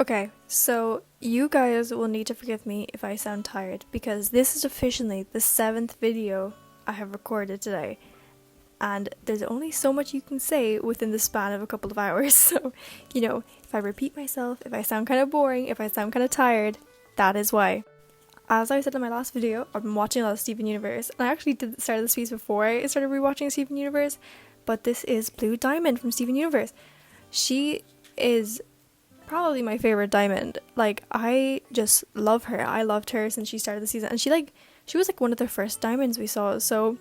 Okay, so you guys will need to forgive me if I sound tired because this is officially the seventh video I have recorded today, and there's only so much you can say within the span of a couple of hours. So, if I repeat myself, if I sound kind of boring, if I sound kind of tired, that is why. As I said in my last video, I've been watching a lot of Steven Universe, and I actually did start this piece before I started rewatching Steven Universe, but this is Blue Diamond from Steven Universe. She is probably my favorite diamond. Like, I just love her. I loved her since she started the season, and she was like one of the first diamonds we saw, so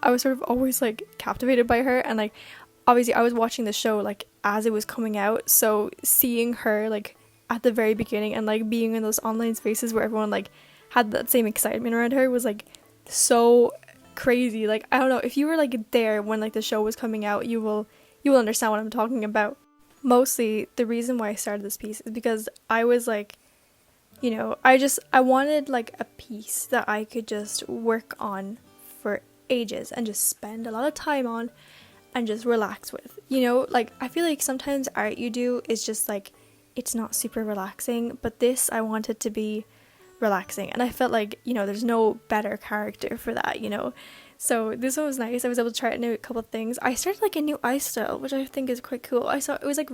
I was sort of always like captivated by her. And like, obviously I was watching the show like as it was coming out, so seeing her like at the very beginning and like being in those online spaces where everyone like had that same excitement around her was like so crazy. Like, I don't know, if you were like there when like the show was coming out, you will understand what I'm talking about. Mostly the reason why I started this piece is because I was like, I wanted like a piece that I could just work on for ages and just spend a lot of time on and just relax with. Like, I feel like sometimes art you do is just like, it's not super relaxing, but this I wanted to be relaxing, and I felt like, there's no better character for that. So this one was nice. I was able to try out a couple of things. I started like a new eye style, which I think is quite cool. I saw it was like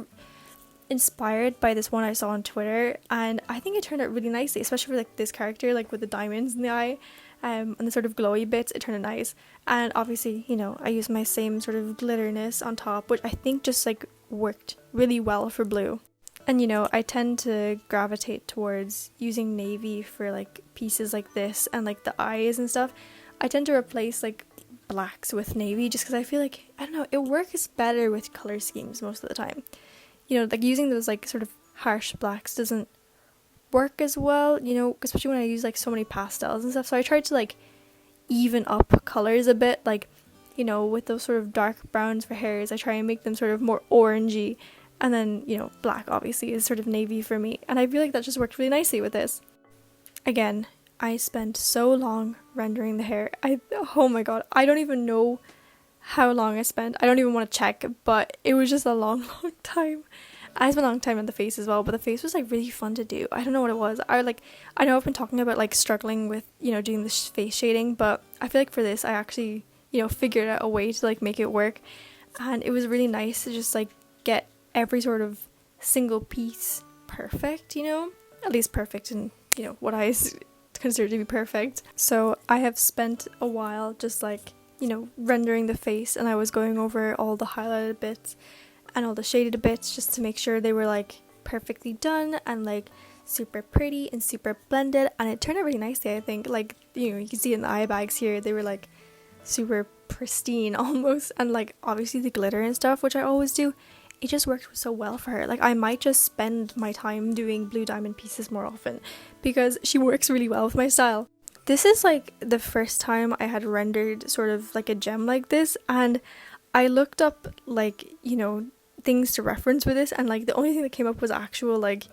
inspired by this one I saw on Twitter, and I think it turned out really nicely, especially for like this character, like with the diamonds in the eye, and the sort of glowy bits. It turned out nice. And obviously, I used my same sort of glitterness on top, which I think just like worked really well for blue. And I tend to gravitate towards using navy for like pieces like this and like the eyes and stuff. I tend to replace like blacks with navy just because I feel like, I don't know, it works better with color schemes most of the time. Like using those like sort of harsh blacks doesn't work as well, especially when I use like so many pastels and stuff. So I tried to like even up colors a bit, like, with those sort of dark browns for hairs, I try and make them sort of more orangey. And then, black obviously is sort of navy for me. And I feel like that just worked really nicely with this. Again, I spent so long rendering the hair. Oh my god, I don't even know how long I spent. I don't even want to check, but it was just a long, long time. I spent a long time on the face as well, but the face was like really fun to do. I don't know what it was. I know I've been talking about like struggling with, doing the face shading, but I feel like for this, I actually, figured out a way to like make it work. And it was really nice to just like get every sort of single piece perfect, at least perfect in, what I consider to be perfect. So I have spent a while just like, rendering the face, and I was going over all the highlighted bits and all the shaded bits just to make sure they were like perfectly done and like super pretty and super blended, and it turned out really nicely. I think like, you can see in the eye bags here, they were like super pristine almost, and like obviously the glitter and stuff, which I always do, it just worked so well for her. Like, I might just spend my time doing blue diamond pieces more often because she works really well with my style. This is like the first time I had rendered sort of like a gem like this, and I looked up like, things to reference with this, and like the only thing that came up was actual like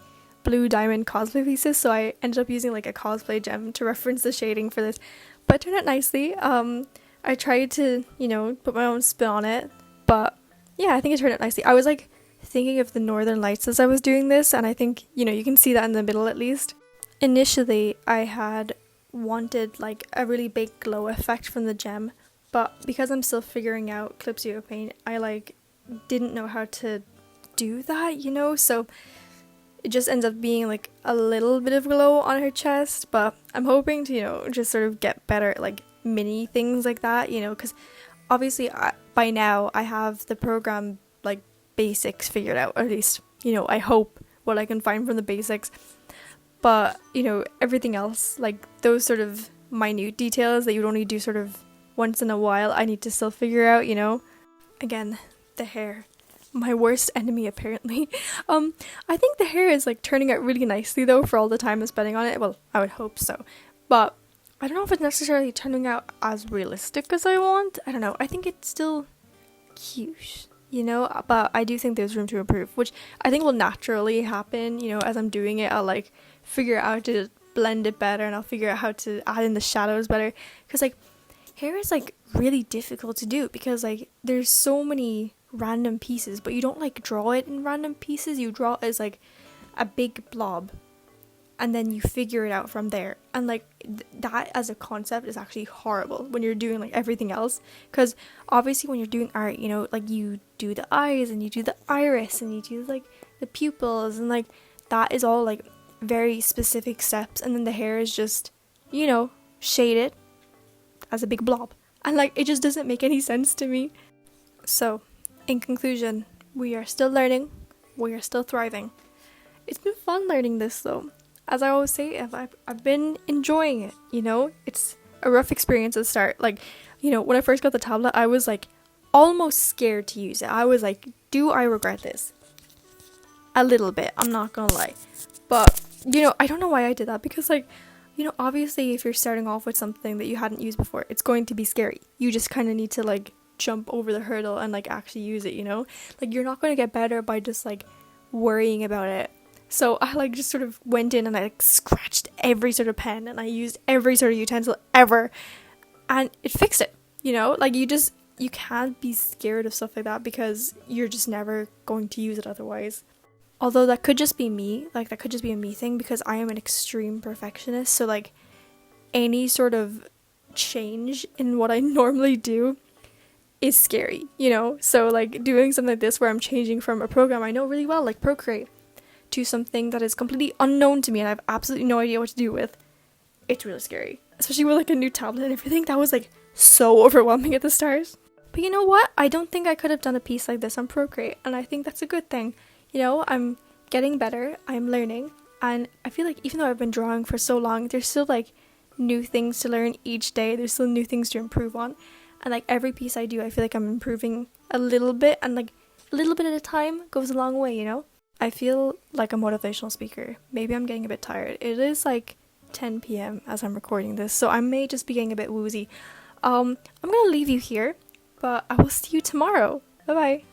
blue diamond cosplay pieces, so I ended up using like a cosplay gem to reference the shading for this. But it turned out nicely. I tried to, put my own spin on it, but yeah, I think it turned out nicely. I was like thinking of the northern lights as I was doing this, and I think, you can see that in the middle at least. Initially, I had wanted like a really big glow effect from the gem, but because I'm still figuring out Clipsio paint, I like didn't know how to do that, so it just ends up being like a little bit of glow on her chest. But I'm hoping to, just sort of get better at like mini things like that, because obviously by now I have the program like basics figured out, or at least, I hope what I can find from the basics. But, everything else, like those sort of minute details that you would only do sort of once in a while, I need to still figure out, Again, the hair. My worst enemy, apparently. I think the hair is like turning out really nicely though for all the time I'm spending on it. Well, I would hope so. But I don't know if it's necessarily turning out as realistic as I want. I don't know. I think it's still cute, but I do think there's room to improve, which I think will naturally happen, as I'm doing it. I'll like figure out how to blend it better, and I'll figure out how to add in the shadows better, because like hair is like really difficult to do because like there's so many random pieces, but you don't like draw it in random pieces. You draw it as like a big blob and then you figure it out from there. And like that as a concept is actually horrible when you're doing like everything else, because obviously when you're doing art, you know, like you do the eyes and you do the iris and you do like the pupils, and like that is all like very specific steps, and then the hair is just, you know, shaded as a big blob, and like it just doesn't make any sense to me. So in conclusion, we are still learning, we are still thriving. It's been fun learning this though. As I always say, I've been enjoying it, you know? It's a rough experience at the start. Like, you know, when I first got the tablet, I was like almost scared to use it. I was like, do I regret this? A little bit, I'm not gonna lie. But, you know, I don't know why I did that, because like, you know, obviously if you're starting off with something that you hadn't used before, it's going to be scary. You just kind of need to like jump over the hurdle and like actually use it, you know? Like you're not going to get better by just like worrying about it. So I like just sort of went in and I like scratched every sort of pen and I used every sort of utensil ever, and it fixed it, you know? Like you can't be scared of stuff like that because you're just never going to use it otherwise. Although that could just be me, like that could just be a me thing, because I am an extreme perfectionist, so like any sort of change in what I normally do is scary, you know? So like doing something like this where I'm changing from a program I know really well, like Procreate, to something that is completely unknown to me and I have absolutely no idea what to do with, it's really scary. Especially with like a new tablet and everything. That was like so overwhelming at the start. But you know what? I don't think I could have done a piece like this on Procreate, and I think that's a good thing. You know, I'm getting better, I'm learning, and I feel like even though I've been drawing for so long, there's still like new things to learn each day. There's still new things to improve on. And like every piece I do, I feel like I'm improving a little bit, and like a little bit at a time goes a long way, you know? I feel like a motivational speaker. Maybe I'm getting a bit tired. It is like 10 p.m. as I'm recording this, so I may just be getting a bit woozy. I'm gonna leave you here, but I will see you tomorrow. Bye bye.